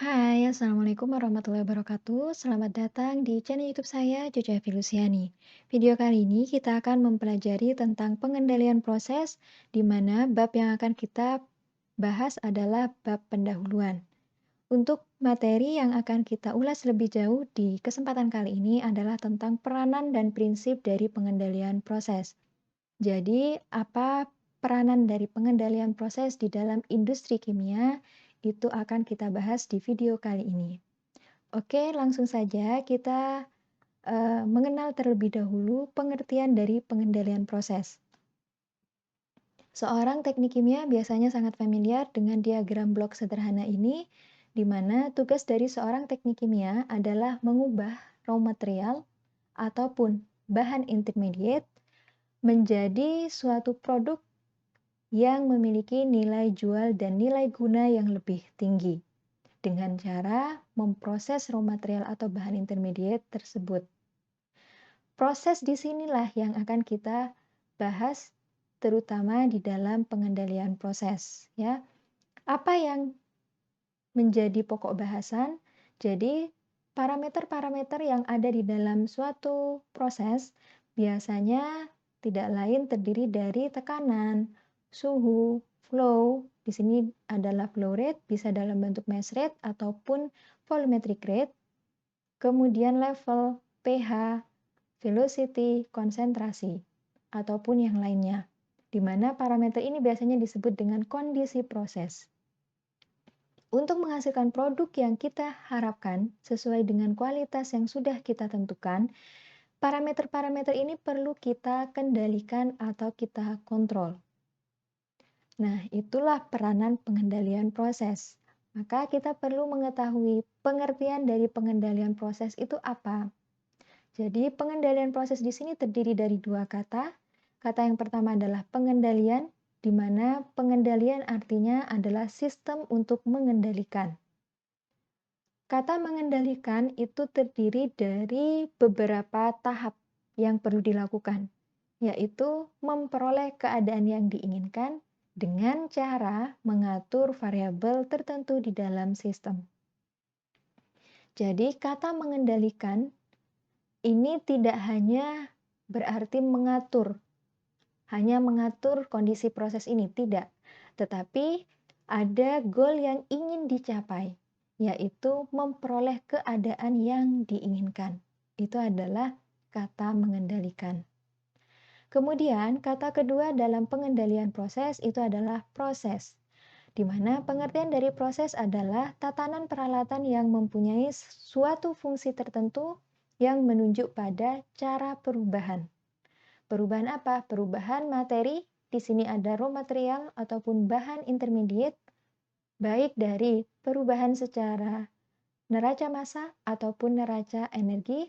Hai, Assalamualaikum warahmatullahi wabarakatuh. Selamat datang di channel YouTube saya, Jojo Filusiani. Video kali ini kita akan mempelajari tentang pengendalian proses, di mana bab yang akan kita bahas adalah bab pendahuluan. Untuk materi yang akan kita ulas lebih jauh di kesempatan kali ini adalah tentang peranan dan prinsip dari pengendalian proses. Jadi, apa peranan dari pengendalian proses di dalam industri kimia? Itu akan kita bahas di video kali ini. Oke, langsung saja kita mengenal terlebih dahulu pengertian dari pengendalian proses. Seorang teknik kimia biasanya sangat familiar dengan diagram blok sederhana ini, di mana tugas dari seorang teknik kimia adalah mengubah raw material ataupun bahan intermediate menjadi suatu produk yang memiliki nilai jual dan nilai guna yang lebih tinggi dengan cara memproses raw material atau bahan intermediate tersebut. Proses disinilah yang akan kita bahas terutama di dalam pengendalian proses, ya. Apa yang menjadi pokok bahasan? Jadi, parameter-parameter yang ada di dalam suatu proses biasanya tidak lain terdiri dari tekanan, suhu, flow. Di sini adalah flow rate, bisa dalam bentuk mass rate ataupun volumetric rate. Kemudian level, pH, velocity, konsentrasi, ataupun yang lainnya. Di mana parameter ini biasanya disebut dengan kondisi proses. Untuk menghasilkan produk yang kita harapkan sesuai dengan kualitas yang sudah kita tentukan, parameter-parameter ini perlu kita kendalikan atau kita kontrol. Nah, itulah peranan pengendalian proses. Maka kita perlu mengetahui pengertian dari pengendalian proses itu apa. Jadi, pengendalian proses di sini terdiri dari dua kata. Kata yang pertama adalah pengendalian, di mana pengendalian artinya adalah sistem untuk mengendalikan. Kata mengendalikan itu terdiri dari beberapa tahap yang perlu dilakukan, yaitu memperoleh keadaan yang diinginkan dengan cara mengatur variabel tertentu di dalam sistem. Jadi, kata mengendalikan ini tidak hanya berarti hanya mengatur kondisi proses ini, tidak. Tetapi ada goal yang ingin dicapai, yaitu memperoleh keadaan yang diinginkan. Itu adalah kata mengendalikan. Kemudian, kata kedua dalam pengendalian proses itu adalah proses, di mana pengertian dari proses adalah tatanan peralatan yang mempunyai suatu fungsi tertentu yang menunjuk pada cara perubahan. Perubahan apa? Perubahan materi, di sini ada raw material ataupun bahan intermediate, baik dari perubahan secara neraca massa ataupun neraca energi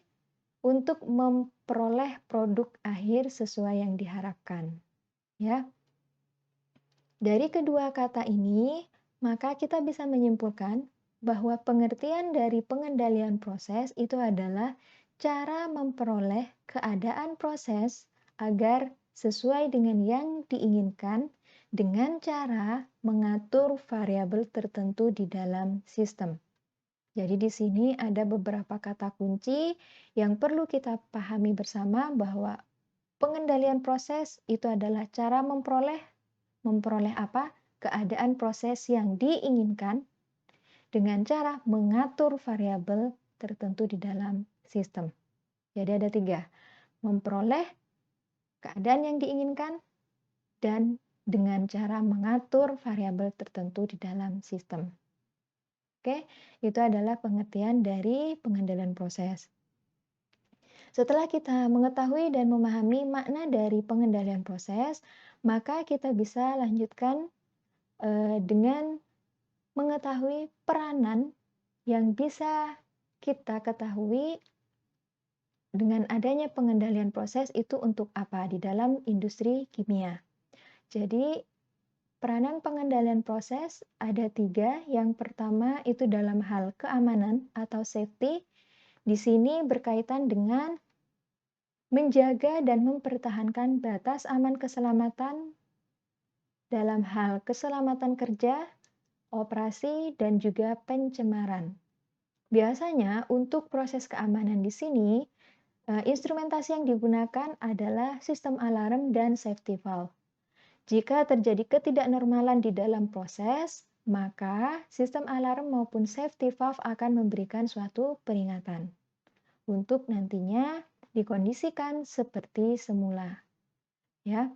untuk memperoleh produk akhir sesuai yang diharapkan. Ya. Dari kedua kata ini, maka kita bisa menyimpulkan bahwa pengertian dari pengendalian proses itu adalah cara memperoleh keadaan proses agar sesuai dengan yang diinginkan dengan cara mengatur variabel tertentu di dalam sistem. Jadi di sini ada beberapa kata kunci yang perlu kita pahami bersama bahwa pengendalian proses itu adalah cara memperoleh apa? Keadaan proses yang diinginkan dengan cara mengatur variabel tertentu di dalam sistem. Jadi ada tiga, memperoleh keadaan yang diinginkan dan dengan cara mengatur variabel tertentu di dalam sistem. Oke, itu adalah pengertian dari pengendalian proses. Setelah kita mengetahui dan memahami makna dari pengendalian proses, maka kita bisa lanjutkan dengan mengetahui peranan yang bisa kita ketahui dengan adanya pengendalian proses itu untuk apa di dalam industri kimia. Jadi, peranan pengendalian proses ada tiga. Yang pertama itu dalam hal keamanan atau safety. Di sini berkaitan dengan menjaga dan mempertahankan batas aman keselamatan dalam hal keselamatan kerja, operasi, dan juga pencemaran. Biasanya untuk proses keamanan di sini, instrumentasi yang digunakan adalah sistem alarm dan safety valve. Jika terjadi ketidaknormalan di dalam proses, maka sistem alarm maupun safety valve akan memberikan suatu peringatan untuk nantinya dikondisikan seperti semula, ya,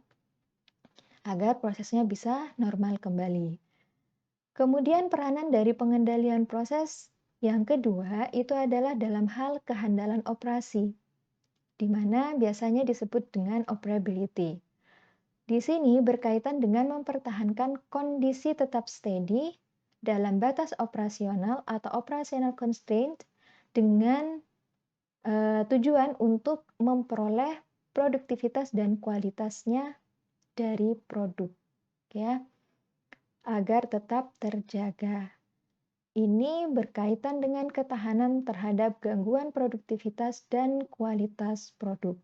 agar prosesnya bisa normal kembali. Kemudian peranan dari pengendalian proses yang kedua itu adalah dalam hal kehandalan operasi, di mana biasanya disebut dengan operability. Di sini berkaitan dengan mempertahankan kondisi tetap steady dalam batas operasional atau operational constraint dengan tujuan untuk memperoleh produktivitas dan kualitasnya dari produk, ya, agar tetap terjaga. Ini berkaitan dengan ketahanan terhadap gangguan produktivitas dan kualitas produk.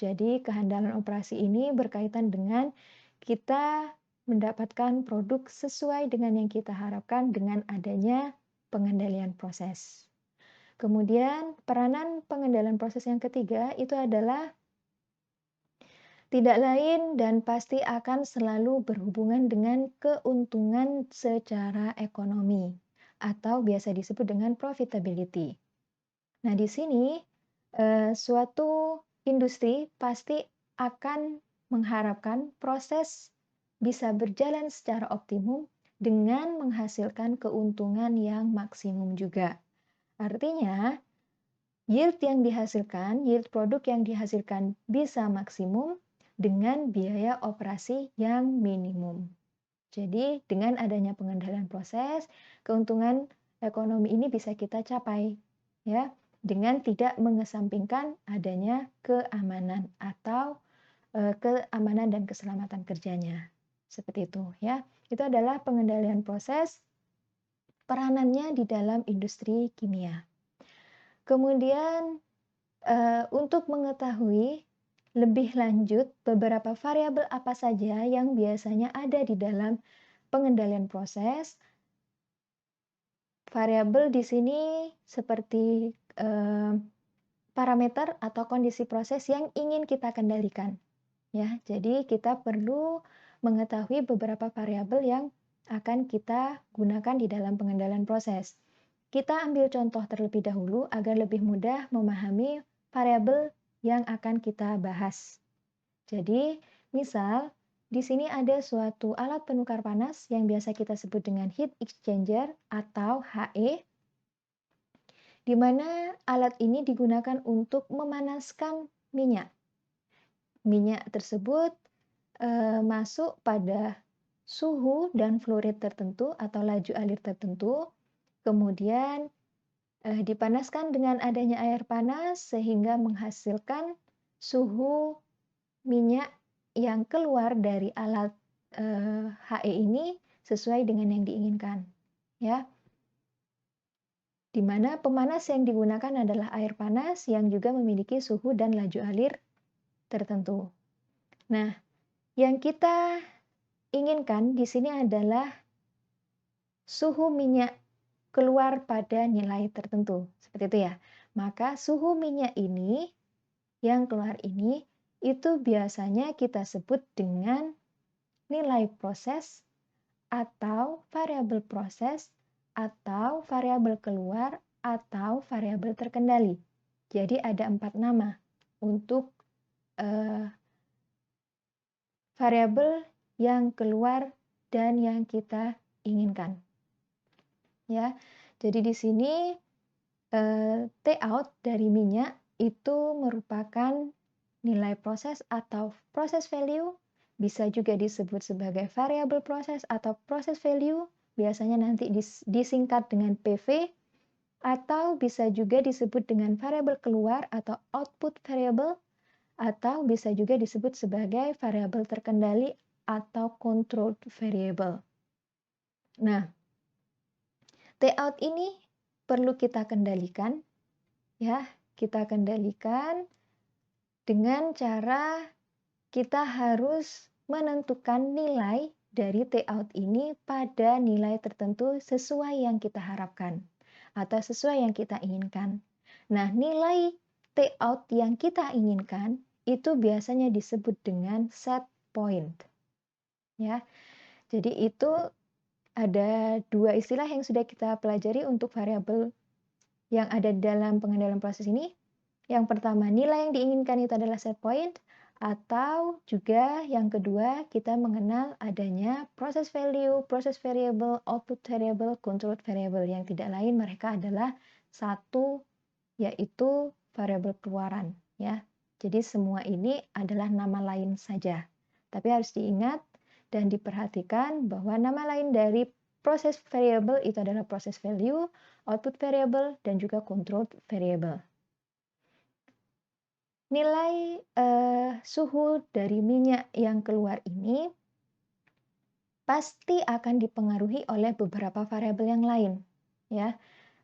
Jadi, kehandalan operasi ini berkaitan dengan kita mendapatkan produk sesuai dengan yang kita harapkan dengan adanya pengendalian proses. Kemudian, peranan pengendalian proses yang ketiga itu adalah tidak lain dan pasti akan selalu berhubungan dengan keuntungan secara ekonomi atau biasa disebut dengan profitability. Nah, di sini suatu industri pasti akan mengharapkan proses bisa berjalan secara optimum dengan menghasilkan keuntungan yang maksimum juga. Artinya, yield produk yang dihasilkan bisa maksimum dengan biaya operasi yang minimum. Jadi, dengan adanya pengendalian proses, keuntungan ekonomi ini bisa kita capai, ya, dengan tidak mengesampingkan adanya keamanan atau keamanan dan keselamatan kerjanya. Seperti itu, ya. Itu adalah pengendalian proses, peranannya di dalam industri kimia. Kemudian untuk mengetahui lebih lanjut beberapa variabel apa saja yang biasanya ada di dalam pengendalian proses. Variabel di sini seperti parameter atau kondisi proses yang ingin kita kendalikan, ya. Jadi kita perlu mengetahui beberapa variabel yang akan kita gunakan di dalam pengendalian proses. Kita ambil contoh terlebih dahulu agar lebih mudah memahami variabel yang akan kita bahas. Jadi, misal di sini ada suatu alat penukar panas yang biasa kita sebut dengan heat exchanger atau HE, di mana alat ini digunakan untuk memanaskan minyak. Minyak tersebut masuk pada suhu dan fluid tertentu atau laju alir tertentu, kemudian dipanaskan dengan adanya air panas sehingga menghasilkan suhu minyak yang keluar dari alat HE ini sesuai dengan yang diinginkan, ya. Di mana pemanas yang digunakan adalah air panas yang juga memiliki suhu dan laju alir tertentu. Nah, yang kita inginkan di sini adalah suhu minyak keluar pada nilai tertentu, seperti itu ya. Maka suhu minyak ini yang keluar ini itu biasanya kita sebut dengan nilai proses atau variabel proses atau variabel keluar atau variabel terkendali. Jadi ada 4 nama untuk variabel yang keluar dan yang kita inginkan. Ya, jadi di sini T-out dari minyak itu merupakan nilai proses atau proses value, bisa juga disebut sebagai variabel proses atau proses value, biasanya nanti disingkat dengan PV, atau bisa juga disebut dengan variabel keluar atau output variable, atau bisa juga disebut sebagai variabel terkendali atau controlled variable. Nah, T-out ini perlu kita kendalikan, ya, kita kendalikan dengan cara kita harus menentukan nilai dari T out ini pada nilai tertentu sesuai yang kita harapkan atau sesuai yang kita inginkan. Nah, nilai T out yang kita inginkan itu biasanya disebut dengan set point. Ya, jadi itu ada dua istilah yang sudah kita pelajari untuk variabel yang ada dalam pengendalian proses ini. Yang pertama, nilai yang diinginkan itu adalah set point, atau juga yang kedua, kita mengenal adanya proses value, proses variable, output variable, control variable, yang tidak lain mereka adalah satu, yaitu variabel keluaran. Ya. Jadi semua ini adalah nama lain saja. Tapi harus diingat dan diperhatikan bahwa nama lain dari proses variable itu adalah proses value, output variable, dan juga control variable. Nilai suhu dari minyak yang keluar ini pasti akan dipengaruhi oleh beberapa variabel yang lain. Ya,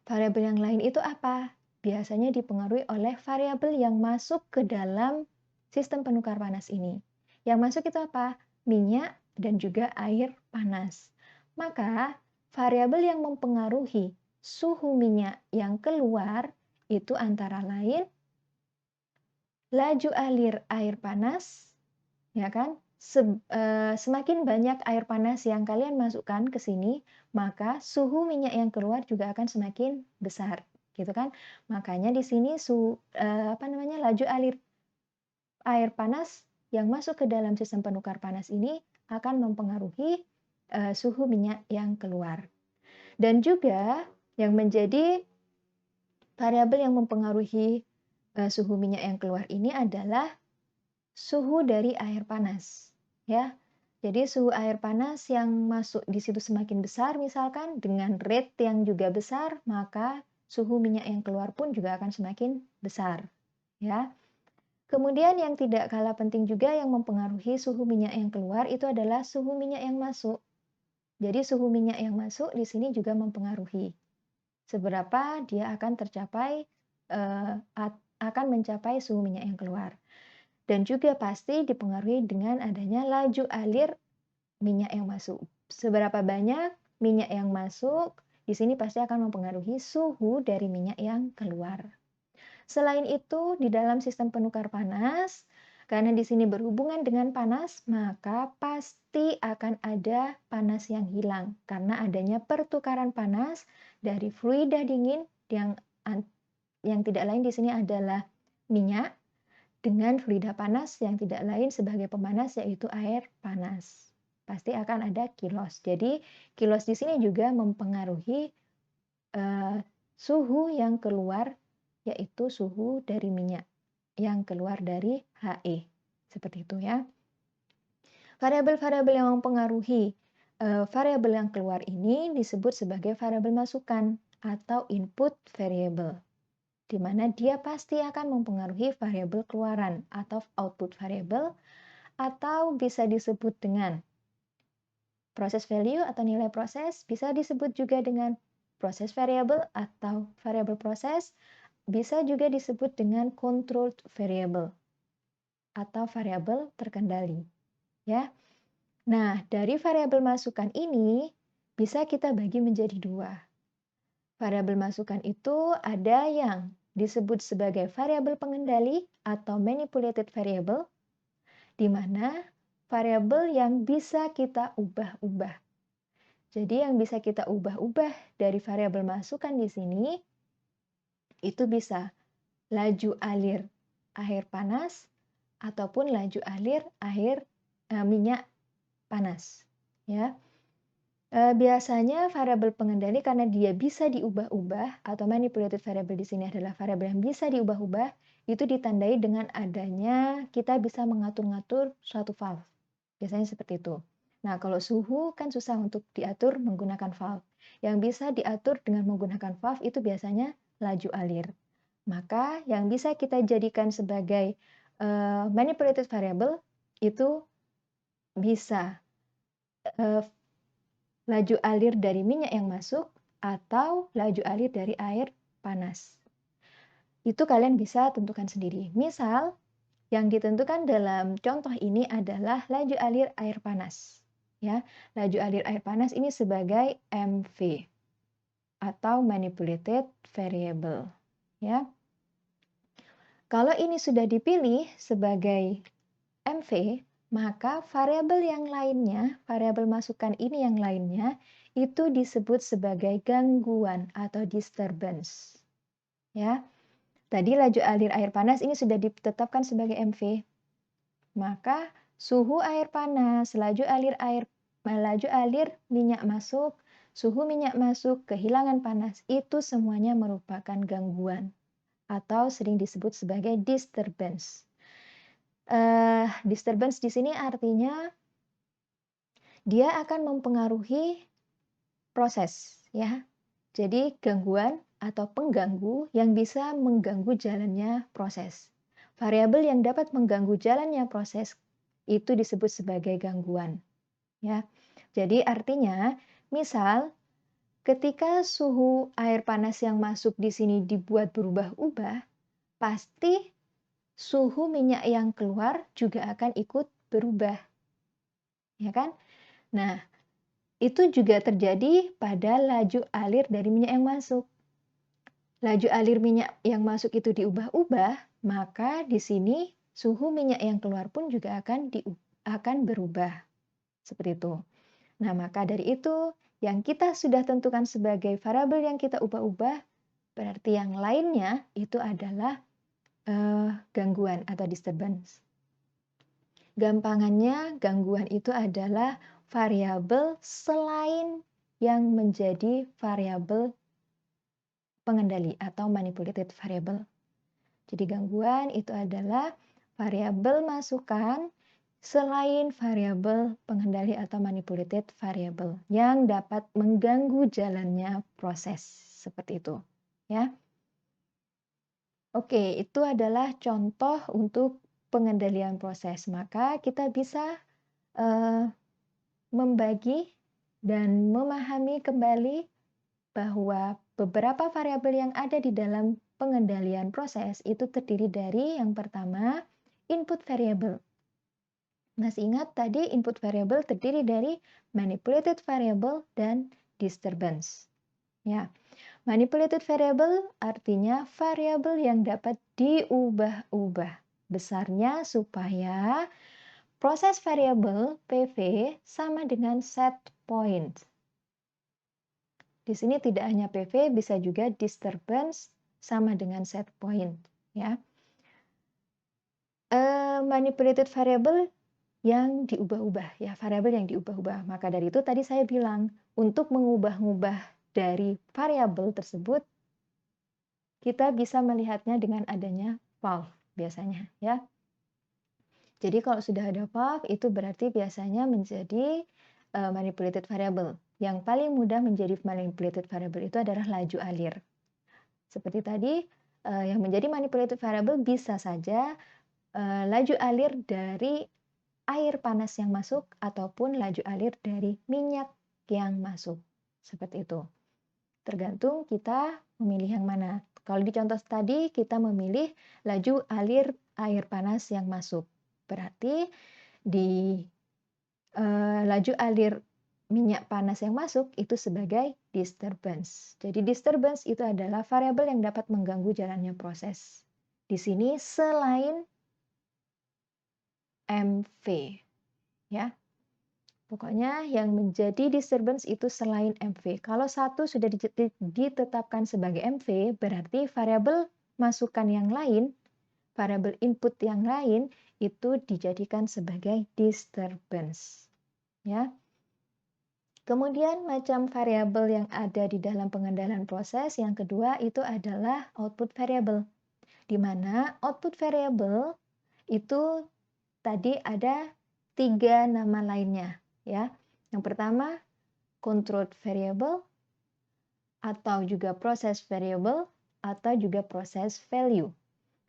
variabel yang lain itu apa? Biasanya dipengaruhi oleh variabel yang masuk ke dalam sistem penukar panas ini. Yang masuk itu apa? Minyak dan juga air panas. Maka variabel yang mempengaruhi suhu minyak yang keluar itu antara lain laju alir air panas, ya kan? Semakin banyak air panas yang kalian masukkan ke sini, maka suhu minyak yang keluar juga akan semakin besar, gitu kan? Makanya di sini laju alir air panas yang masuk ke dalam sistem penukar panas ini akan mempengaruhi suhu minyak yang keluar. Dan juga yang menjadi variabel yang mempengaruhi suhu minyak yang keluar ini adalah suhu dari air panas, ya. Jadi suhu air panas yang masuk di situ semakin besar misalkan dengan rate yang juga besar, maka suhu minyak yang keluar pun juga akan semakin besar, ya. Kemudian yang tidak kalah penting juga yang mempengaruhi suhu minyak yang keluar itu adalah suhu minyak yang masuk. Jadi suhu minyak yang masuk di sini juga mempengaruhi seberapa dia akan akan mencapai suhu minyak yang keluar. Dan juga pasti dipengaruhi dengan adanya laju alir minyak yang masuk. Seberapa banyak minyak yang masuk, di sini pasti akan mempengaruhi suhu dari minyak yang keluar. Selain itu, di dalam sistem penukar panas, karena di sini berhubungan dengan panas, maka pasti akan ada panas yang hilang karena adanya pertukaran panas dari fluida dingin yang tidak lain di sini adalah minyak dengan fluida panas yang tidak lain sebagai pemanas yaitu air panas. Pasti akan ada kilos. Jadi kilos di sini juga mempengaruhi suhu yang keluar yaitu suhu dari minyak yang keluar dari HE. Seperti itu ya. Variabel-variabel yang mempengaruhi variabel yang keluar ini disebut sebagai variabel masukan atau input variable, di mana dia pasti akan mempengaruhi variabel keluaran atau output variable, atau bisa disebut dengan proses value atau nilai proses, bisa disebut juga dengan proses variable atau variabel proses, bisa juga disebut dengan controlled variable atau variabel terkendali. Ya. Nah, dari variabel masukan ini bisa kita bagi menjadi dua. Variabel masukan itu ada yang disebut sebagai variabel pengendali atau manipulated variable, di mana variabel yang bisa kita ubah-ubah. Jadi yang bisa kita ubah-ubah dari variabel masukan di sini itu bisa laju alir air panas ataupun laju alir minyak panas, ya. Biasanya variabel pengendali karena dia bisa diubah-ubah atau manipulated variable di sini adalah variabel yang bisa diubah-ubah, itu ditandai dengan adanya kita bisa mengatur-ngatur suatu valve. Biasanya seperti itu. Nah, kalau suhu kan susah untuk diatur menggunakan valve. Yang bisa diatur dengan menggunakan valve itu biasanya laju alir. Maka yang bisa kita jadikan sebagai manipulated variable itu bisa laju alir dari minyak yang masuk atau laju alir dari air panas. Itu kalian bisa tentukan sendiri. Misal, yang ditentukan dalam contoh ini adalah laju alir air panas. ya. Laju alir air panas ini sebagai MV atau manipulated variable, ya. Kalau ini sudah dipilih sebagai MV, maka variabel yang lainnya, variabel masukan ini yang lainnya, itu disebut sebagai gangguan atau disturbance. Ya, tadi laju alir air panas ini sudah ditetapkan sebagai MV. Maka suhu air panas, laju alir minyak masuk, suhu minyak masuk, kehilangan panas, itu semuanya merupakan gangguan atau sering disebut sebagai disturbance. Disturbance di sini artinya dia akan mempengaruhi proses, ya. Jadi gangguan atau pengganggu yang bisa mengganggu jalannya proses. Variabel yang dapat mengganggu jalannya proses itu disebut sebagai gangguan, ya. Jadi artinya, misal ketika suhu air panas yang masuk di sini dibuat berubah-ubah, pasti suhu minyak yang keluar juga akan ikut berubah, ya kan? Nah, itu juga terjadi pada laju alir dari minyak yang masuk. Laju alir minyak yang masuk itu diubah-ubah, maka di sini suhu minyak yang keluar pun juga akan berubah. Seperti itu. Nah, maka dari itu yang kita sudah tentukan sebagai variabel yang kita ubah-ubah, berarti yang lainnya itu adalah gangguan atau disturbance. Gampangannya, gangguan itu adalah variabel selain yang menjadi variabel pengendali atau manipulated variable. Jadi gangguan itu adalah variabel masukan selain variabel pengendali atau manipulated variable yang dapat mengganggu jalannya proses. Seperti itu, ya. Oke, itu adalah contoh untuk pengendalian proses. Maka kita bisa membagi dan memahami kembali bahwa beberapa variabel yang ada di dalam pengendalian proses itu terdiri dari yang pertama, input variable. Masih ingat tadi input variable terdiri dari manipulated variable dan disturbance. Ya. Manipulated variable artinya variabel yang dapat diubah-ubah besarnya supaya proses variabel PV sama dengan set point. Di sini tidak hanya PV, bisa juga disturbance sama dengan set point. Ya. Manipulated variable yang diubah-ubah, ya, variabel yang diubah-ubah. Maka dari itu tadi saya bilang, untuk mengubah-ubah dari variabel tersebut, kita bisa melihatnya dengan adanya valve biasanya, ya. Jadi kalau sudah ada valve itu berarti biasanya menjadi manipulated variable. Yang paling mudah menjadi manipulated variable itu adalah laju alir. Seperti tadi, yang menjadi manipulated variable bisa saja laju alir dari air panas yang masuk ataupun laju alir dari minyak yang masuk. Seperti itu. Tergantung kita memilih yang mana. Kalau di contoh tadi kita memilih laju alir air panas yang masuk. Berarti di laju alir minyak panas yang masuk itu sebagai disturbance. Jadi disturbance itu adalah variabel yang dapat mengganggu jalannya proses. Di sini selain MV, ya. Pokoknya yang menjadi disturbance itu selain MV. Kalau satu sudah ditetapkan sebagai MV, berarti variabel masukan yang lain, variabel input yang lain itu dijadikan sebagai disturbance. Ya. Kemudian macam variabel yang ada di dalam pengendalian proses yang kedua itu adalah output variable. Di mana output variable itu tadi ada 3 nama lainnya, ya. Yang pertama, control variable atau juga process variable atau juga process value.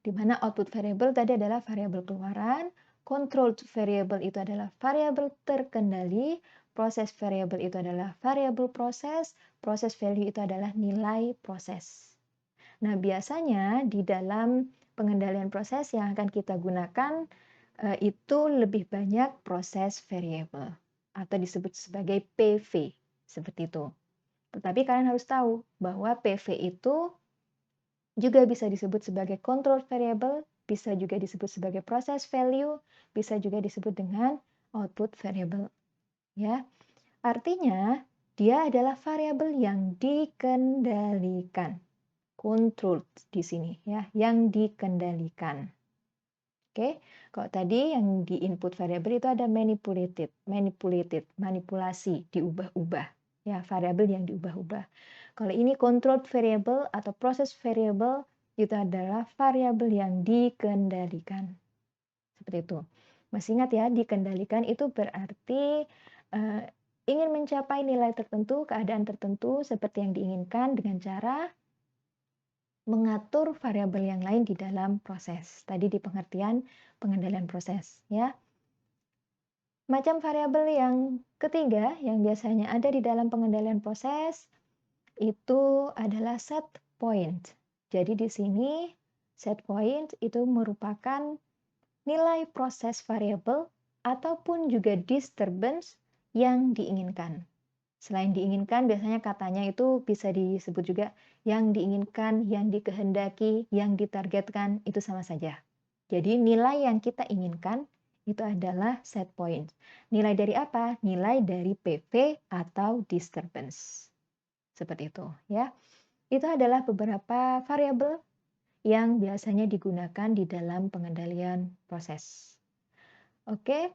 Di mana output variable tadi adalah variabel keluaran, control variable itu adalah variabel terkendali, process variable itu adalah variabel proses, process value itu adalah nilai proses. Nah, biasanya di dalam pengendalian proses yang akan kita gunakan itu lebih banyak proses variable. atau disebut sebagai PV, seperti itu. Tetapi kalian harus tahu bahwa PV itu juga bisa disebut sebagai control variable, bisa juga disebut sebagai process value, bisa juga disebut dengan output variable. Ya, artinya dia adalah variabel yang dikendalikan, controlled di sini ya, yang dikendalikan. Oke, kalau tadi yang di input variable itu ada manipulasi, diubah-ubah. Ya, variabel yang diubah-ubah. Kalau ini controlled variable atau process variable itu adalah variabel yang dikendalikan. Seperti itu. Masih ingat ya, dikendalikan itu berarti ingin mencapai nilai tertentu, keadaan tertentu seperti yang diinginkan dengan cara mengatur variabel yang lain di dalam proses. Tadi di pengertian pengendalian proses, ya. Macam variabel yang ketiga yang biasanya ada di dalam pengendalian proses itu adalah set point. Jadi di sini set point itu merupakan nilai proses variabel ataupun juga disturbance yang diinginkan. Selain diinginkan, biasanya katanya itu bisa disebut juga yang diinginkan, yang dikehendaki, yang ditargetkan, itu sama saja. Jadi nilai yang kita inginkan itu adalah set point. Nilai dari apa? Nilai dari PV atau disturbance. Seperti itu, ya. Itu adalah beberapa variabel yang biasanya digunakan di dalam pengendalian proses. Oke.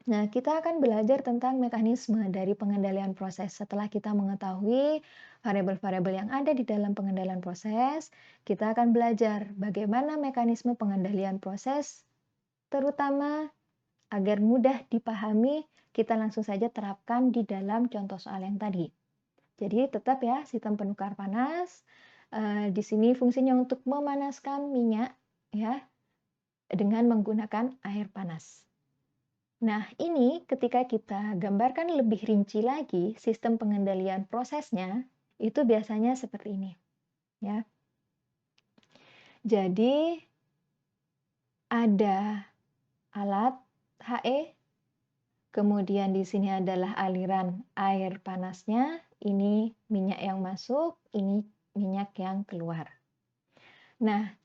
Nah, kita akan belajar tentang mekanisme dari pengendalian proses. Setelah kita mengetahui variabel-variabel yang ada di dalam pengendalian proses, kita akan belajar bagaimana mekanisme pengendalian proses, terutama agar mudah dipahami, kita langsung saja terapkan di dalam contoh soal yang tadi. Jadi tetap ya, sistem penukar panas. Di sini fungsinya untuk memanaskan minyak ya dengan menggunakan air panas. Nah, ini ketika kita gambarkan lebih rinci lagi sistem pengendalian prosesnya, itu biasanya seperti ini, ya. Jadi ada alat HE, kemudian di sini adalah aliran air panasnya, ini minyak yang masuk, ini minyak yang keluar. Nah,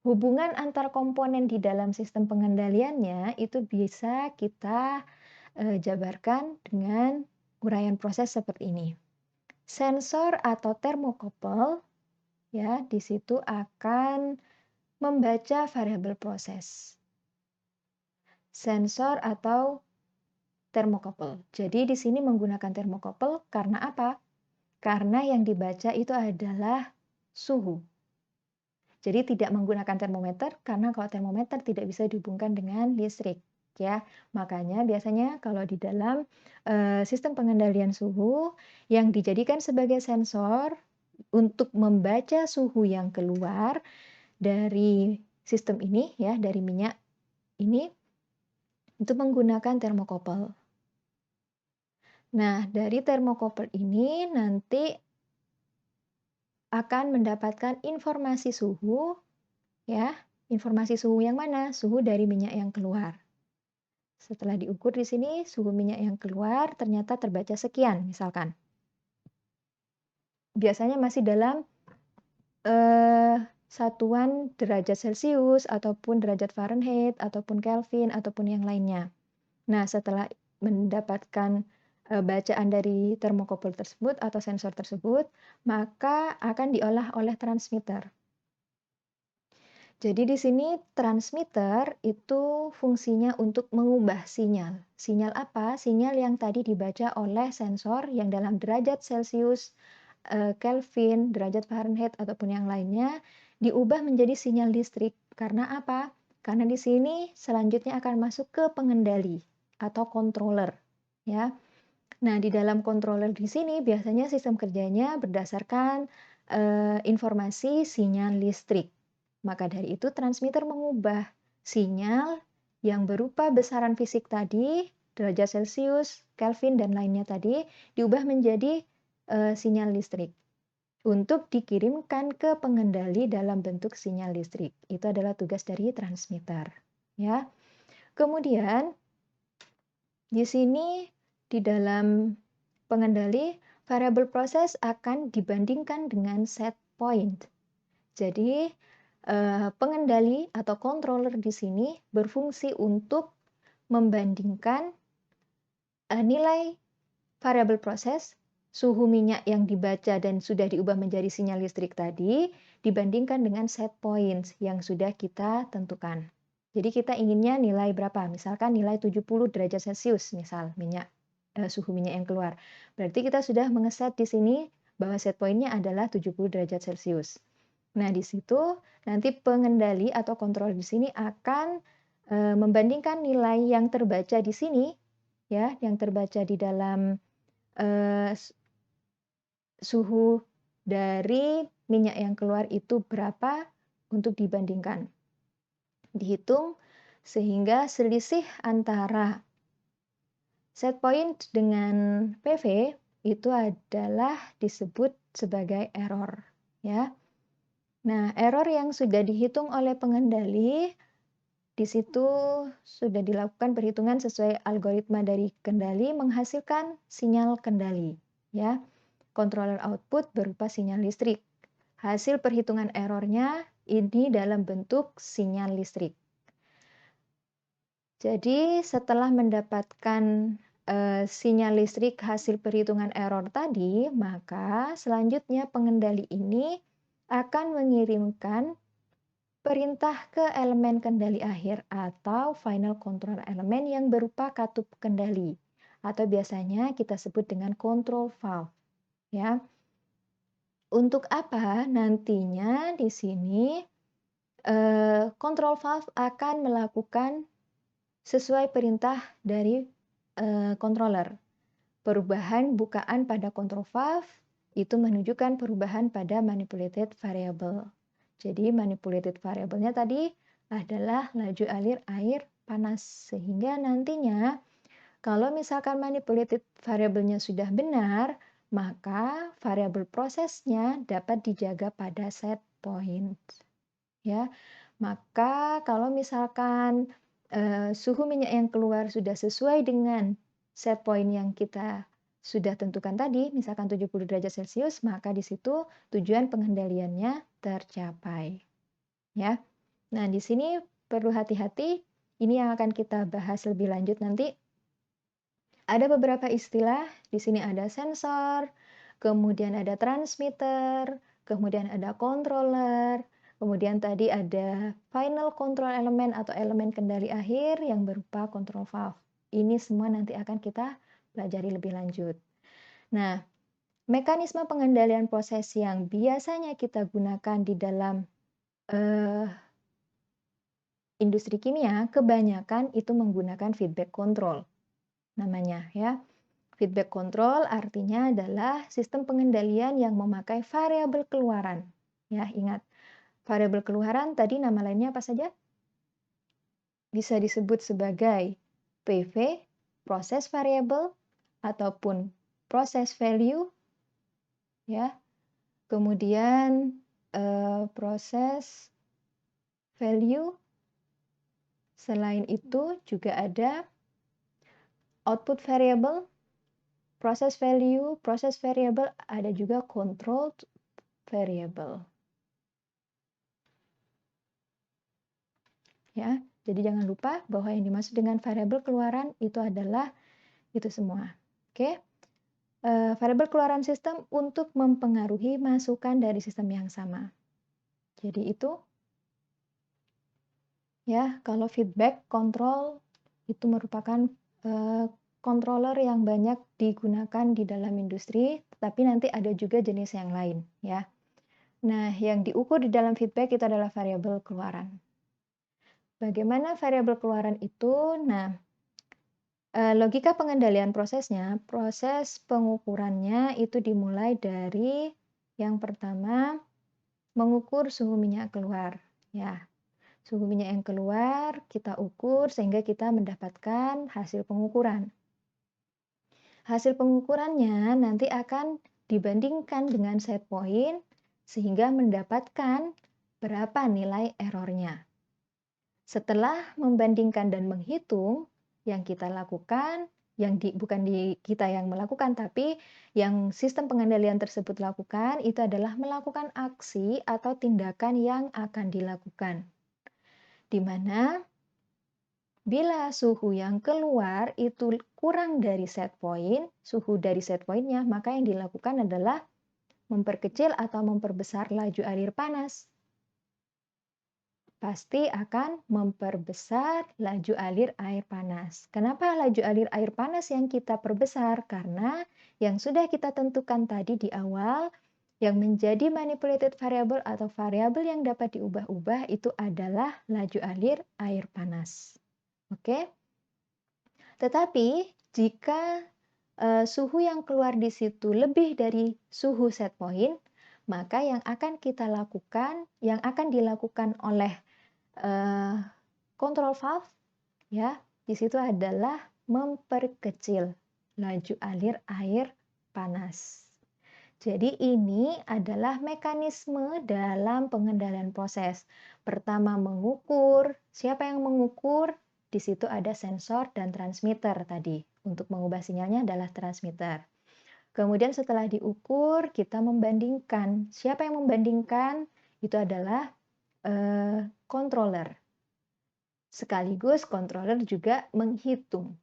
hubungan antar komponen di dalam sistem pengendaliannya itu bisa kita jabarkan dengan uraian proses seperti ini. Sensor atau termokopel ya di situ akan membaca variabel proses. Sensor atau termokopel. Jadi di sini menggunakan termokopel karena apa? Karena yang dibaca itu adalah suhu. Jadi tidak menggunakan termometer karena kalau termometer tidak bisa dihubungkan dengan listrik ya. Makanya biasanya kalau di dalam sistem pengendalian suhu yang dijadikan sebagai sensor untuk membaca suhu yang keluar dari sistem ini ya, dari minyak ini itu menggunakan termokopel. Nah, dari termokopel ini nanti akan mendapatkan informasi suhu ya, informasi suhu yang mana? Suhu dari minyak yang keluar. Setelah diukur di sini, suhu minyak yang keluar ternyata terbaca sekian, misalkan. Biasanya masih dalam satuan derajat Celcius, ataupun derajat Fahrenheit, ataupun Kelvin, ataupun yang lainnya. Nah, setelah mendapatkan bacaan dari termokopel tersebut atau sensor tersebut, maka akan diolah oleh transmitter. Jadi di sini transmitter itu fungsinya untuk mengubah sinyal. Sinyal apa? Sinyal yang tadi dibaca oleh sensor yang dalam derajat Celcius, Kelvin, derajat Fahrenheit ataupun yang lainnya diubah menjadi sinyal listrik. Karena apa? Karena di sini selanjutnya akan masuk ke pengendali atau controller, ya. Nah, di dalam controller di sini biasanya sistem kerjanya berdasarkan informasi sinyal listrik. Maka dari itu transmitter mengubah sinyal yang berupa besaran fisik tadi, derajat Celcius, Kelvin dan lainnya tadi diubah menjadi sinyal listrik untuk dikirimkan ke pengendali dalam bentuk sinyal listrik. Itu adalah tugas dari transmitter, ya. Kemudian Di sini di dalam pengendali variabel proses akan dibandingkan dengan set point. Jadi pengendali atau controller di sini berfungsi untuk membandingkan nilai variabel proses, suhu minyak yang dibaca dan sudah diubah menjadi sinyal listrik tadi dibandingkan dengan set point yang sudah kita tentukan. Jadi kita inginnya nilai berapa? Misalkan nilai 70 derajat Celcius misal suhu minyak yang keluar. Berarti kita sudah mengeset di sini bahwa set point-nya adalah 70 derajat Celcius. Nah, di situ nanti pengendali atau kontrol di sini akan membandingkan nilai yang terbaca di sini ya, yang terbaca di dalam suhu dari minyak yang keluar itu berapa untuk dibandingkan. Dihitung sehingga selisih antara set point dengan PV itu adalah disebut sebagai error ya. Nah, error yang sudah dihitung oleh pengendali di situ sudah dilakukan perhitungan sesuai algoritma dari kendali menghasilkan sinyal kendali ya. Controller output berupa sinyal listrik. Hasil perhitungan errornya ini dalam bentuk sinyal listrik. Jadi setelah mendapatkan sinyal listrik hasil perhitungan error tadi, maka selanjutnya pengendali ini akan mengirimkan perintah ke elemen kendali akhir atau final control element yang berupa katup kendali atau biasanya kita sebut dengan control valve ya. Untuk apa? Nantinya di sini control valve akan melakukan sesuai perintah dari controller. Perubahan bukaan pada control valve itu menunjukkan perubahan pada manipulated variable. Jadi manipulated variable-nya tadi adalah laju alir air panas. Sehingga nantinya kalau misalkan manipulated variable-nya sudah benar, maka variabel prosesnya dapat dijaga pada set point. Ya, maka kalau misalkan suhu minyak yang keluar sudah sesuai dengan set point yang kita sudah tentukan tadi, misalkan 70 derajat Celcius, maka di situ tujuan pengendaliannya tercapai. Ya. Nah, di sini perlu hati-hati, ini yang akan kita bahas lebih lanjut nanti. Ada beberapa istilah, di sini ada sensor, kemudian ada transmitter, kemudian ada controller, kemudian tadi ada final control element atau elemen kendali akhir yang berupa control valve. Ini semua nanti akan kita pelajari lebih lanjut. Nah, mekanisme pengendalian proses yang biasanya kita gunakan di dalam industri kimia, kebanyakan itu menggunakan feedback control namanya ya. Feedback control artinya adalah sistem pengendalian yang memakai variabel keluaran. Ya, ingat, variabel keluaran tadi nama lainnya apa saja? Bisa disebut sebagai PV, proses variable, ataupun proses value. Ya, kemudian proses value. Selain itu juga ada output variable, proses variable, ada juga controlled variable. Ya, jadi jangan lupa bahwa yang dimaksud dengan variabel keluaran itu adalah itu semua. Oke. Variabel keluaran sistem untuk mempengaruhi masukan dari sistem yang sama. Jadi itu ya, kalau feedback control itu merupakan controller yang banyak digunakan di dalam industri, tetapi nanti ada juga jenis yang lain ya. Nah, yang diukur di dalam feedback itu adalah variabel keluaran. Bagaimana variabel keluaran itu? Nah, logika pengendalian prosesnya, proses pengukurannya itu dimulai dari yang pertama mengukur suhu minyak keluar ya. Suhu minyak yang keluar kita ukur sehingga kita mendapatkan hasil pengukuran. Hasil pengukurannya nanti akan dibandingkan dengan set point sehingga mendapatkan berapa nilai errornya. Setelah membandingkan dan menghitung, yang kita lakukan bukan di kita yang melakukan, tapi yang sistem pengendalian tersebut lakukan itu adalah melakukan aksi atau tindakan yang akan dilakukan. Di mana bila suhu yang keluar itu kurang dari set point, suhu dari set point-nya, maka yang dilakukan adalah memperkecil atau memperbesar laju alir panas. Pasti akan memperbesar laju alir air panas. Kenapa laju alir air panas yang kita perbesar? Karena yang sudah kita tentukan tadi di awal, yang menjadi manipulated variable atau variabel yang dapat diubah-ubah itu adalah laju alir air panas. Oke? Tetapi jika suhu yang keluar di situ lebih dari suhu set point, maka yang akan dilakukan oleh control valve ya, di situ adalah memperkecil laju alir air panas. Jadi ini adalah mekanisme dalam pengendalian proses. Pertama mengukur, siapa yang mengukur? Di situ ada sensor dan transmitter tadi. Untuk mengubah sinyalnya adalah transmitter. Kemudian setelah diukur, kita membandingkan. Siapa yang membandingkan? Itu adalah controller. Sekaligus controller juga menghitung.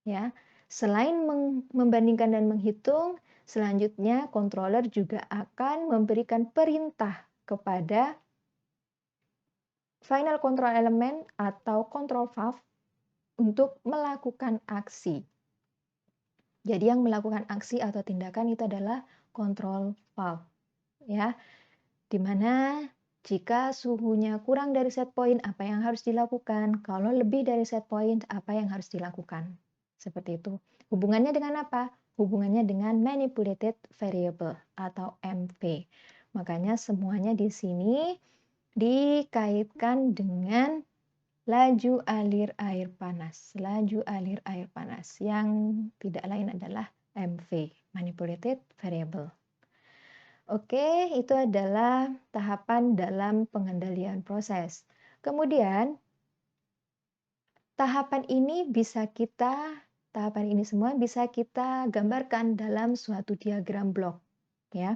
Ya, selain membandingkan dan menghitung, selanjutnya controller juga akan memberikan perintah kepada final control element atau control valve untuk melakukan aksi. Jadi yang melakukan aksi atau tindakan itu adalah control valve, ya. Di mana jika suhunya kurang dari set point, apa yang harus dilakukan? Kalau lebih dari set point, apa yang harus dilakukan? Seperti itu. Hubungannya dengan apa? Hubungannya dengan manipulated variable atau MV. Makanya semuanya di sini dikaitkan dengan laju alir air panas. Laju alir air panas yang tidak lain adalah MV, manipulated variable. Oke, itu adalah tahapan dalam pengendalian proses. Kemudian, tahapan ini semua bisa kita gambarkan dalam suatu diagram blok, ya.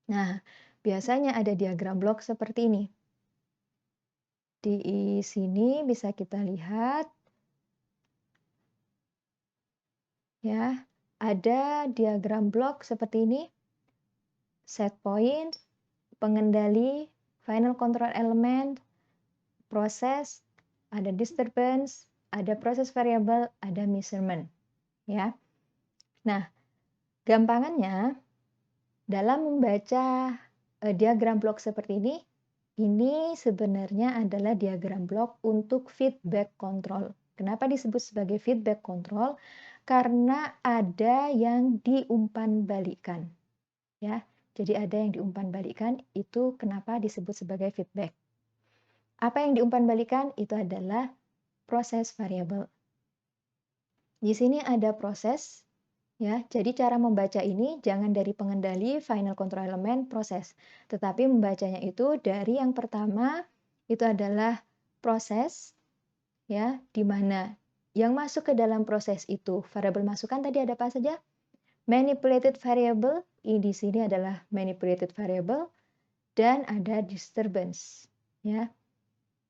Nah, biasanya ada diagram blok seperti ini. Di sini bisa kita lihat, ya, ada diagram blok seperti ini. Set point, pengendali, final control element, proses, ada disturbance, ada proses variable, ada measurement, ya. Nah, gampangannya dalam membaca diagram blok seperti ini sebenarnya adalah diagram blok untuk feedback control. Kenapa disebut sebagai feedback control? Karena ada yang diumpan-balikan, ya. Jadi ada yang diumpan-balikan, itu kenapa disebut sebagai feedback. Apa yang diumpan-balikan? Itu adalah proses variabel. Di sini ada proses, ya. Jadi cara membaca ini jangan dari pengendali, final control element, proses, tetapi membacanya itu dari yang pertama itu adalah proses, ya, di mana yang masuk ke dalam proses itu variabel masukan tadi ada apa saja? Manipulated variable, di sini adalah manipulated variable, dan ada disturbance, ya.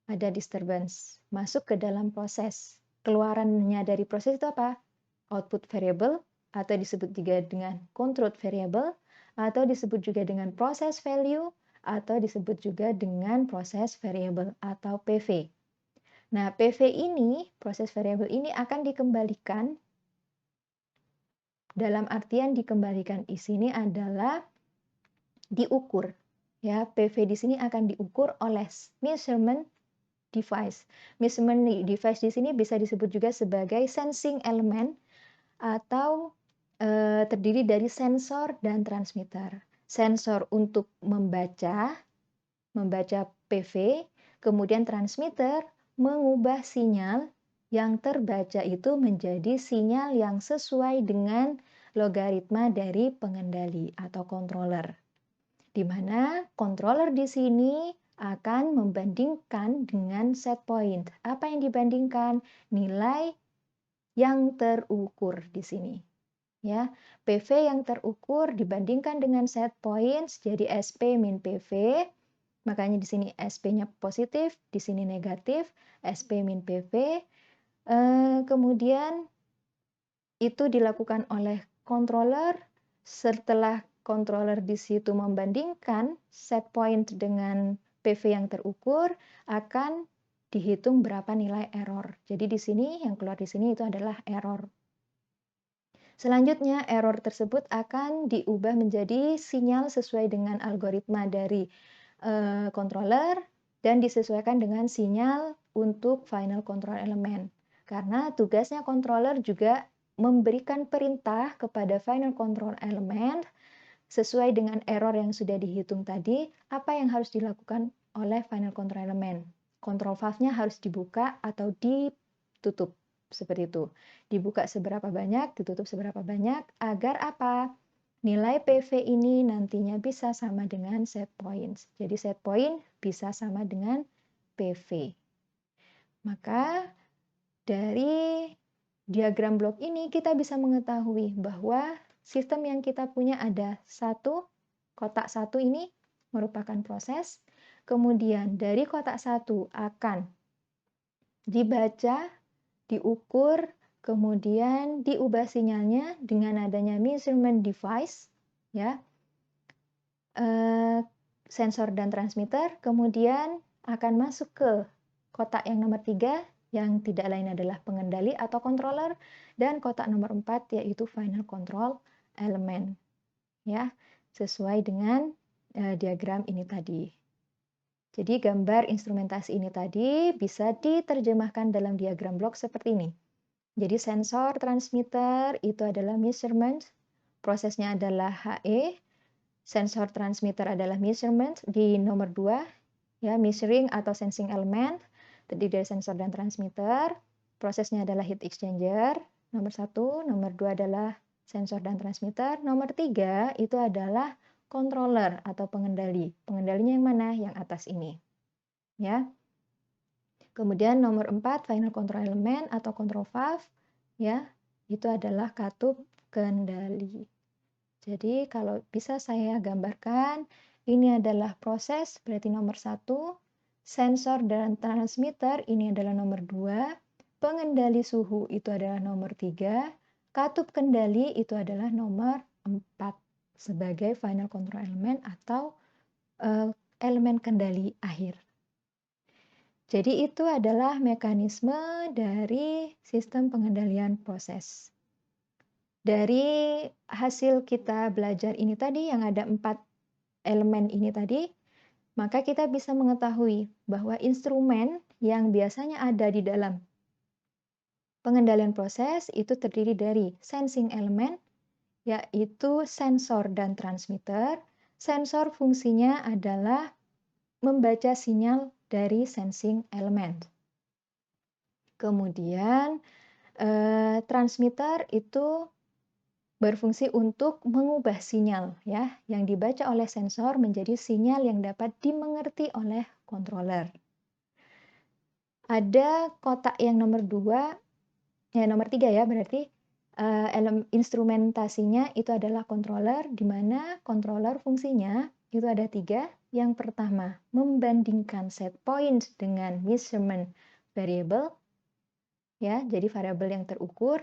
Ada disturbance masuk ke dalam proses. Keluarannya dari proses itu apa? Output variable, atau disebut juga dengan control variable, atau disebut juga dengan proses value, atau disebut juga dengan proses variable atau PV. Nah, PV ini, proses variable ini akan dikembalikan, dalam artian dikembalikan di sini adalah diukur. Ya, PV di sini akan diukur oleh measurement device. Measurement device di sini bisa disebut juga sebagai sensing element atau terdiri dari sensor dan transmitter. Sensor untuk membaca PV, kemudian transmitter mengubah sinyal yang terbaca itu menjadi sinyal yang sesuai dengan logaritma dari pengendali atau controller. Di mana controller di sini akan membandingkan dengan set point. Apa yang dibandingkan? Nilai yang terukur di sini. Ya, PV yang terukur dibandingkan dengan set points jadi SP min PV. Makanya di sini SP-nya positif, di sini negatif, SP min PV. Kemudian itu dilakukan oleh controller. Setelah controller di situ membandingkan set point dengan PV yang terukur, akan dihitung berapa nilai error. Jadi di sini yang keluar di sini itu adalah error. Selanjutnya, error tersebut akan diubah menjadi sinyal sesuai dengan algoritma dari controller dan disesuaikan dengan sinyal untuk final control element. Karena tugasnya controller juga memberikan perintah kepada final control element sesuai dengan error yang sudah dihitung tadi, apa yang harus dilakukan oleh final control element. Control valve-nya harus dibuka atau ditutup. Seperti itu. Dibuka seberapa banyak, ditutup seberapa banyak, agar apa? Nilai PV ini nantinya bisa sama dengan set points. Jadi set point bisa sama dengan PV. Maka dari diagram blok ini kita bisa mengetahui bahwa sistem yang kita punya ada kotak satu ini merupakan proses. Kemudian dari kotak satu akan dibaca, diukur, kemudian diubah sinyalnya dengan adanya measurement device, ya, sensor dan transmitter, kemudian akan masuk ke kotak yang nomor 3 yang tidak lain adalah pengendali atau controller, dan kotak nomor 4 yaitu final control element. Ya, sesuai dengan diagram ini tadi. Jadi gambar instrumentasi ini tadi bisa diterjemahkan dalam diagram blok seperti ini. Jadi sensor transmitter itu adalah measurement, prosesnya adalah HE, sensor transmitter adalah measurement di nomor 2, ya, measuring atau sensing element, terdiri dari sensor dan transmitter, prosesnya adalah heat exchanger, nomor 1, nomor 2 adalah sensor dan transmitter, nomor 3 itu adalah controller atau pengendali. Pengendalinya yang mana? Yang atas ini. Ya. Kemudian nomor 4 final control element atau control valve, ya, itu adalah katup kendali. Jadi kalau bisa saya gambarkan, ini adalah proses, berarti nomor 1, sensor dan transmitter ini adalah nomor 2, pengendali suhu itu adalah nomor 3, katup kendali itu adalah nomor 4 sebagai final control element atau elemen kendali akhir. Jadi itu adalah mekanisme dari sistem pengendalian proses. Dari hasil kita belajar ini tadi yang ada 4 elemen ini tadi, maka kita bisa mengetahui bahwa instrumen yang biasanya ada di dalam pengendalian proses itu terdiri dari sensing element, yaitu sensor dan transmitter. Sensor fungsinya adalah membaca sinyal dari sensing element. Kemudian transmitter itu berfungsi untuk mengubah sinyal, ya, yang dibaca oleh sensor menjadi sinyal yang dapat dimengerti oleh controller. Ada kotak yang nomor 2, nomor 3 ya, berarti instrumentasinya itu adalah controller, di mana controller fungsinya itu ada 3. Yang pertama, membandingkan set point dengan measurement variable, ya, jadi variabel yang terukur,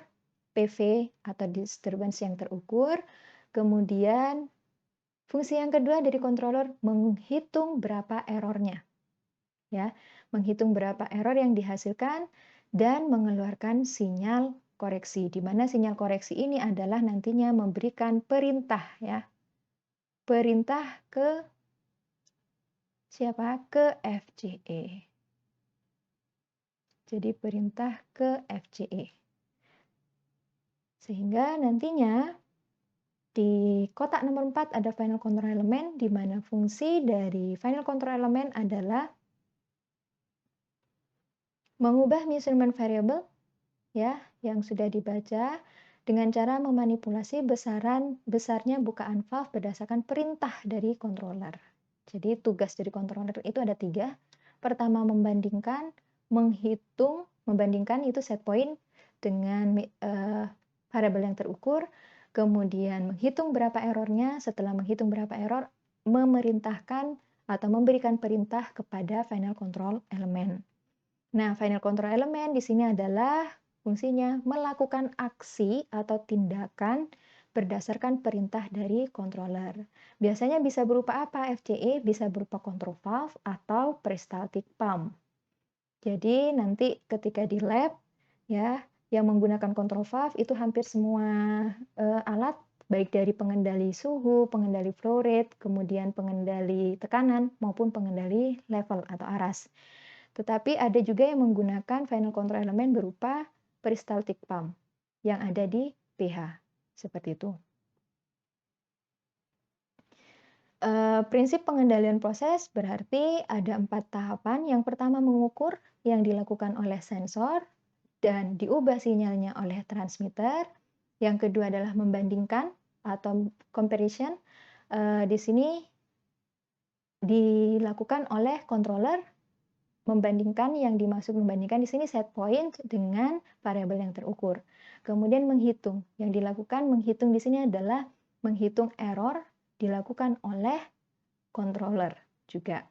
PV atau disturbance yang terukur. Kemudian fungsi yang kedua dari controller menghitung berapa errornya, ya, menghitung berapa error yang dihasilkan dan mengeluarkan sinyal koreksi, di mana sinyal koreksi ini adalah nantinya memberikan perintah, ya, perintah ke siapa? Ke FCE. Jadi perintah ke FCE. Sehingga nantinya di kotak nomor 4 ada final control element, di mana fungsi dari final control element adalah mengubah measurement variable, ya, yang sudah dibaca dengan cara memanipulasi besarnya bukaan valve berdasarkan perintah dari controller. Jadi tugas dari controller itu ada 3. Pertama, membandingkan, menghitung, membandingkan itu set point, dengan variabel yang terukur, kemudian menghitung berapa errornya, setelah menghitung berapa error, memerintahkan atau memberikan perintah kepada final control element. Nah, final control element di sini adalah fungsinya melakukan aksi atau tindakan berdasarkan perintah dari controller. Biasanya bisa berupa apa? FCE bisa berupa control valve atau peristaltic pump. Jadi nanti ketika di lab ya yang menggunakan control valve itu hampir semua alat baik dari pengendali suhu, pengendali flow rate, kemudian pengendali tekanan maupun pengendali level atau aras. Tetapi ada juga yang menggunakan final control element berupa peristaltic pump yang ada di pH. Seperti itu. Prinsip pengendalian proses berarti ada 4 tahapan. Yang pertama mengukur yang dilakukan oleh sensor dan diubah sinyalnya oleh transmitter. Yang kedua adalah membandingkan atau comparison. Di sini dilakukan oleh controller. Membandingkan, yang dimaksud membandingkan di sini set point dengan variabel yang terukur. Kemudian menghitung. Yang dilakukan menghitung di sini adalah menghitung error dilakukan oleh controller juga.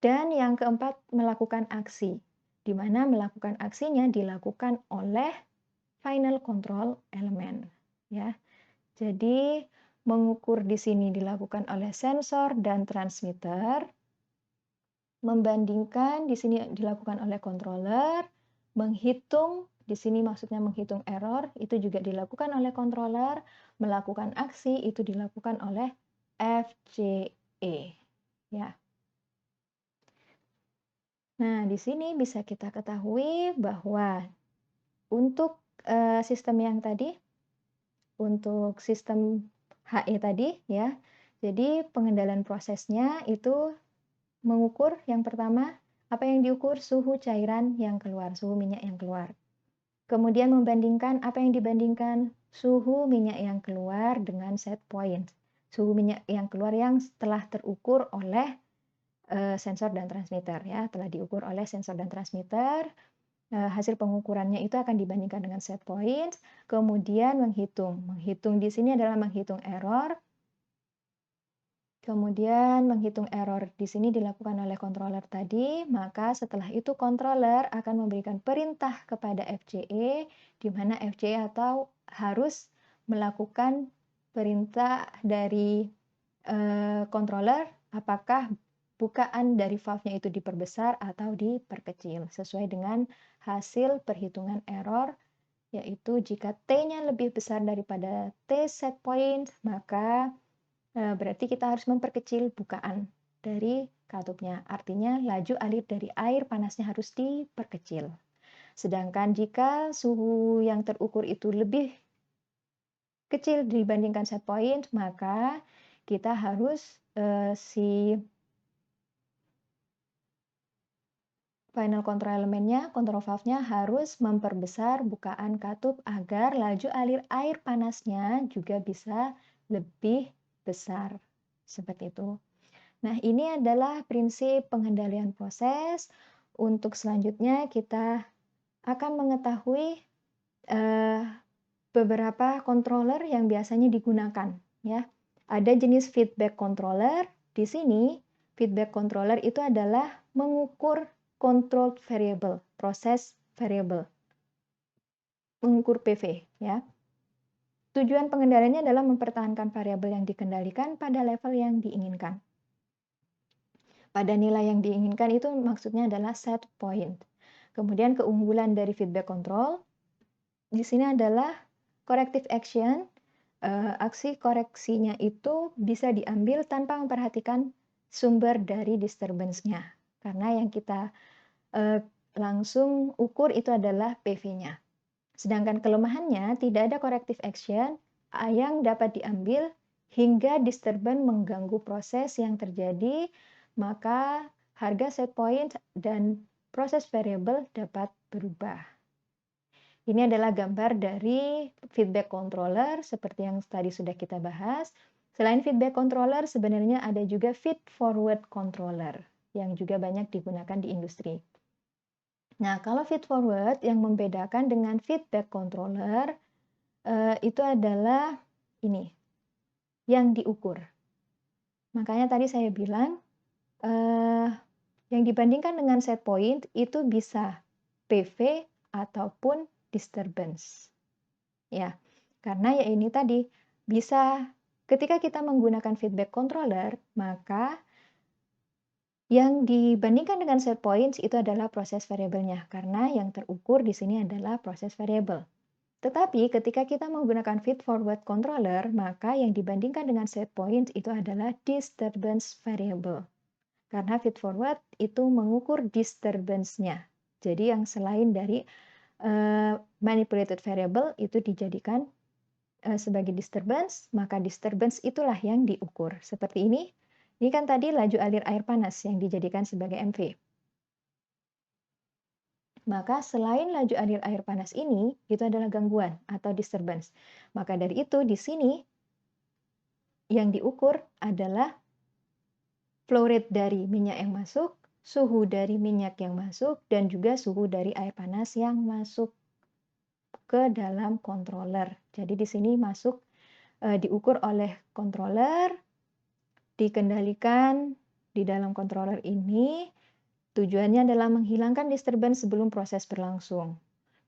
Dan yang keempat melakukan aksi, di mana melakukan aksinya dilakukan oleh final control element. Ya, jadi mengukur di sini dilakukan oleh sensor dan transmitter. Membandingkan di sini dilakukan oleh controller, menghitung di sini maksudnya menghitung error itu juga dilakukan oleh controller, melakukan aksi itu dilakukan oleh FCE ya. Nah, di sini bisa kita ketahui bahwa untuk sistem yang tadi, untuk sistem HE tadi ya, jadi pengendalian prosesnya itu mengukur yang pertama, apa yang diukur? Suhu cairan yang keluar, suhu minyak yang keluar. Kemudian membandingkan, apa yang dibandingkan? Suhu minyak yang keluar dengan set point. Suhu minyak yang keluar yang telah terukur oleh sensor dan transmitter ya, telah diukur oleh sensor dan transmitter. Hasil pengukurannya itu akan dibandingkan dengan set point. Kemudian menghitung. Menghitung di sini adalah menghitung error. Kemudian menghitung error di sini dilakukan oleh controller tadi, maka setelah itu controller akan memberikan perintah kepada FCE, di mana FCE atau harus melakukan perintah dari controller apakah bukaan dari valve-nya itu diperbesar atau diperkecil sesuai dengan hasil perhitungan error, yaitu jika T-nya lebih besar daripada T set point, maka berarti kita harus memperkecil bukaan dari katupnya. Artinya laju alir dari air panasnya harus diperkecil. Sedangkan jika suhu yang terukur itu lebih kecil dibandingkan set point, maka kita harus si final control elemennya, control valve-nya harus memperbesar bukaan katup agar laju alir air panasnya juga bisa lebih besar. Seperti itu. Nah, ini adalah prinsip pengendalian proses. Untuk selanjutnya kita akan mengetahui beberapa controller yang biasanya digunakan ya. Ada jenis feedback controller. Di sini feedback controller itu adalah mengukur controlled variable, proses variable. Mengukur PV ya. Tujuan pengendaliannya adalah mempertahankan variabel yang dikendalikan pada level yang diinginkan. Pada nilai yang diinginkan itu maksudnya adalah set point. Kemudian keunggulan dari feedback control di sini adalah corrective action. Aksi koreksinya itu bisa diambil tanpa memperhatikan sumber dari disturbance-nya. Karena yang kita langsung ukur itu adalah PV-nya. Sedangkan kelemahannya tidak ada corrective action yang dapat diambil hingga disturbance mengganggu proses yang terjadi, maka harga set point dan proses variable dapat berubah. Ini adalah gambar dari feedback controller seperti yang tadi sudah kita bahas. Selain feedback controller, sebenarnya ada juga feed forward controller yang juga banyak digunakan di industri. Nah, kalau feed forward yang membedakan dengan feedback controller itu adalah ini, yang diukur. Makanya tadi saya bilang, eee, yang dibandingkan dengan set point itu bisa PV ataupun disturbance. Ya, karena ya ini tadi, bisa ketika kita menggunakan feedback controller, maka yang dibandingkan dengan set points itu adalah proses variabelnya, karena yang terukur di sini adalah proses variabel. Tetapi ketika kita menggunakan feed forward controller, maka yang dibandingkan dengan set point itu adalah disturbance variable. Karena feed forward itu mengukur disturbance-nya. Jadi yang selain dari manipulated variable itu dijadikan sebagai disturbance, maka disturbance itulah yang diukur. Seperti ini. Ini kan tadi laju alir air panas yang dijadikan sebagai MV. Maka selain laju alir air panas ini, itu adalah gangguan atau disturbance. Maka dari itu di sini yang diukur adalah flow rate dari minyak yang masuk, suhu dari minyak yang masuk, dan juga suhu dari air panas yang masuk ke dalam controller. Jadi di sini masuk diukur oleh controller, dikendalikan di dalam controller ini. Tujuannya adalah menghilangkan disturbance sebelum proses berlangsung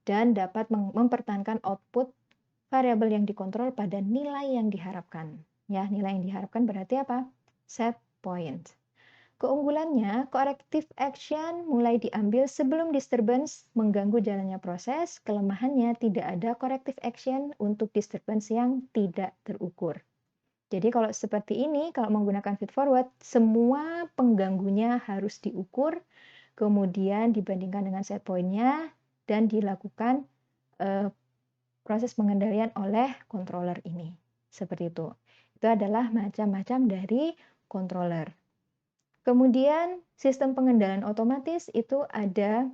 dan dapat mempertahankan output variabel yang dikontrol pada nilai yang diharapkan. Ya, nilai yang diharapkan berarti apa? Set point. Keunggulannya, corrective action mulai diambil sebelum disturbance mengganggu jalannya proses. Kelemahannya, tidak ada corrective action untuk disturbance yang tidak terukur. Jadi kalau seperti ini, kalau menggunakan feed forward, semua pengganggunya harus diukur, kemudian dibandingkan dengan set point-nya, dan dilakukan proses pengendalian oleh controller ini. Seperti itu. Itu adalah macam-macam dari controller. Kemudian sistem pengendalian otomatis itu ada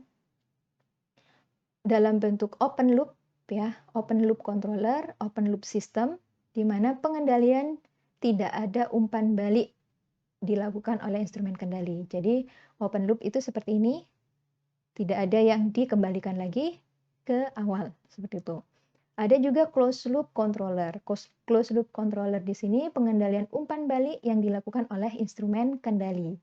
dalam bentuk open loop, ya, open loop controller, open loop system, di mana pengendalian tidak ada umpan balik dilakukan oleh instrumen kendali. Jadi open loop itu seperti ini, tidak ada yang dikembalikan lagi ke awal, seperti itu. Ada juga closed loop controller. Closed loop controller di sini pengendalian umpan balik yang dilakukan oleh instrumen kendali.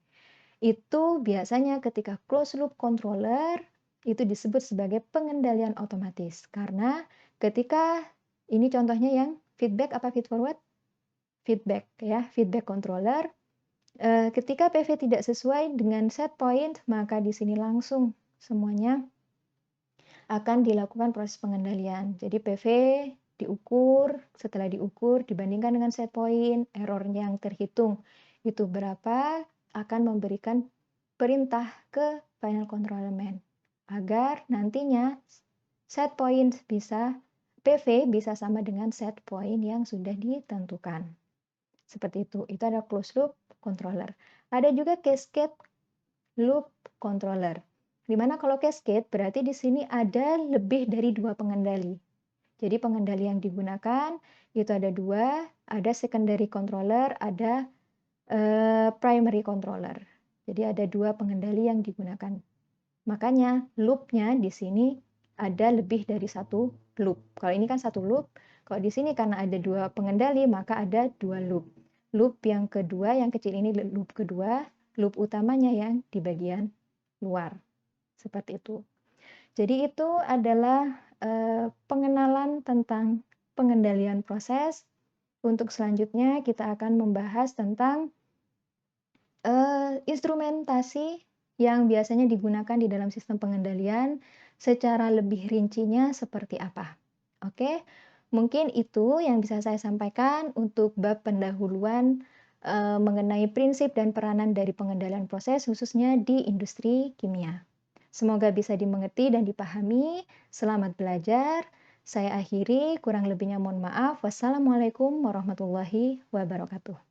Itu biasanya ketika closed loop controller itu disebut sebagai pengendalian otomatis. Karena ketika ini contohnya yang feedback apa feed forward? Feedback ya, feedback controller. Ketika PV tidak sesuai dengan set point, maka di sini langsung semuanya akan dilakukan proses pengendalian. Jadi PV diukur, setelah diukur dibandingkan dengan set point, error yang terhitung itu berapa, akan memberikan perintah ke final control element agar nantinya set point PV bisa sama dengan set point yang sudah ditentukan. Seperti itu. Itu ada closed loop controller. Ada juga cascade loop controller. Di mana kalau cascade berarti di sini ada lebih dari 2 pengendali. Jadi pengendali yang digunakan itu ada 2, ada secondary controller, ada primary controller. Jadi ada 2 pengendali yang digunakan. Makanya loop-nya di sini ada lebih dari 1 loop. Kalau ini kan 1 loop, kalau di sini karena ada 2 pengendali maka ada 2 loop. Loop yang kedua, yang kecil ini loop kedua, loop utamanya yang di bagian luar. Seperti itu. Jadi itu adalah pengenalan tentang pengendalian proses. Untuk selanjutnya kita akan membahas tentang instrumentasi yang biasanya digunakan di dalam sistem pengendalian secara lebih rincinya seperti apa. Oke, mungkin itu yang bisa saya sampaikan untuk bab pendahuluan mengenai prinsip dan peranan dari pengendalian proses khususnya di industri kimia. Semoga bisa dimengerti dan dipahami. Selamat belajar. Saya akhiri, kurang lebihnya mohon maaf. Wassalamualaikum warahmatullahi wabarakatuh.